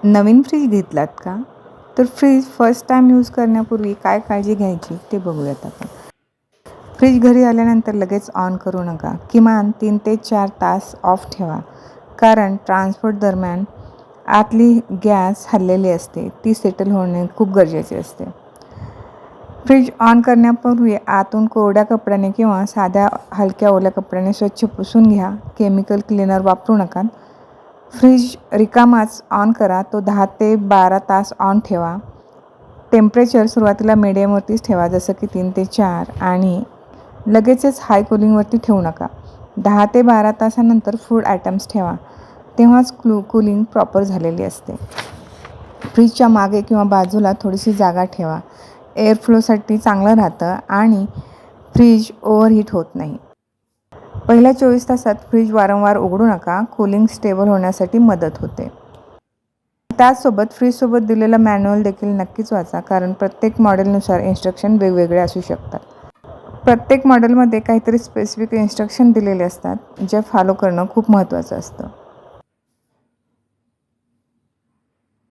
नवीन fridge घेतलात का? तर फ्रीज फर्स्ट टाईम यूज करण्यापूर्वी काय काळजी घ्यायची ते बघूयात आपण. फ्रीज घरी आल्यानंतर लगेच ऑन करू नका. किमान 3 ते 4 तास ऑफ ठेवा. कारण ट्रान्सपोर्ट दरम्यान आतली गॅस हललेली असते, ती सेटल होणे खूप गरजेचे असते. फ्रीज ऑन करण्यापूर्वी आतून कोरड्या कपड्याने किंवा साध्या हलक्या ओल्या कपड्याने स्वच्छ पुसून घ्या. केमिकल क्लीनर वापरू नका. फ्रीज रिकामाच ऑन करा. तो 10 ते 12 तास ऑन ठेवा. टेम्परेचर सुरुवातीला मीडियमवरतीच ठेवा, जसं की 3 ते 4 आणि लगेचच हाय कूलिंगवरती ठेवू नका. 10 ते 12 तासानंतर फूड आयटम्स ठेवा. तेव्हाच कूलिंग प्रॉपर झालेली असते. फ्रीजच्या मागे किंवा बाजूला थोडीशी जागा ठेवा. एअर फ्लोसाठी चांगलं राहतं आणि फ्रीज ओव्हरहीट होत नाही. पहिल्या 24 तासात फ्रीज वारंवार उघडू नका. कूलिंग स्टेबल होण्यासाठी मदत होते. त्याचसोबत फ्रीजसोबत दिलेलं मॅन्युअल देखील नक्कीच वाचा, कारण प्रत्येक मॉडेलनुसार इन्स्ट्रक्शन वेगवेगळे असू शकतात. प्रत्येक मॉडेलमध्ये काहीतरी स्पेसिफिक इन्स्ट्रक्शन दिलेले असतात, जे फॉलो करणं खूप महत्त्वाचं असतं.